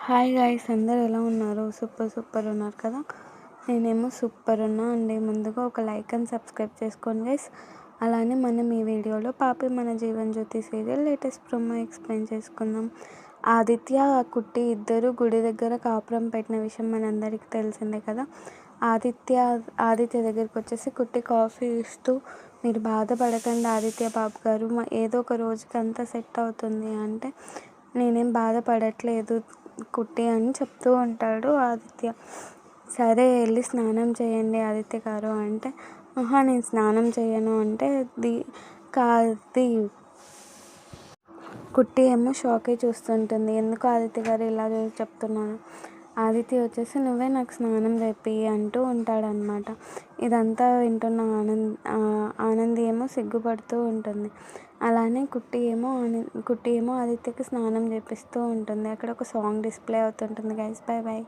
Hi guys, అందరూ ఎలా ఉన్నారు? సూపర్ ఉన్నారు కదా. నేనేమో సూపర్ ఉన్నా అండి. ముందుగా ఒక లైక్ అండ్ సబ్స్క్రైబ్ చేసుకోండి గైస్. అలానే మనం ఈ వీడియోలో పాపి మన Jeevan Jyoti serial latest promo explain చేసుకుందాం. ఆదిత్య, కుట్టి ఇద్దరు గుడి దగ్గర కాపురం పెట్టిన విషయం మనందరికీ తెలిసిందే కదా. ఆదిత్య దగ్గరికి వచ్చేసి కుట్టి కాఫీ ఇస్తూ, మీరు బాధపడకండి ఆదిత్య బాబు గారు, ఏదో ఒక రోజుకి అంతా సెట్ అవుతుంది అంటే, నేనేం బాధపడట్లేదు కుట్టి అని చెప్తూ ఉంటాడు ఆదిత్య. సరే వెళ్ళి స్నానం చేయండి ఆదిత్య గారు అంటే, నేను స్నానం చేయను అంటే, కాది కుట్టి ఏమో షాక్ అయి చూస్తుంటుంది. ఎందుకు ఆదిత్య గారు ఇలా చెప్తున్నాను. ఆదిత్య వచ్చేసి, నువ్వే నాకు స్నానం చేపి అంటూ ఉంటాడనమాట. ఇదంతా వింటున్న ఆనంది ఏమో సిగ్గుపడుతూ ఉంటుంది. అలానే కుట్టి ఏమో ఆదిత్యకి స్నానం చేపిస్తూ ఉంటుంది. అక్కడ ఒక సాంగ్ డిస్ప్లే అవుతుంటుంది గైస్. Bye bye.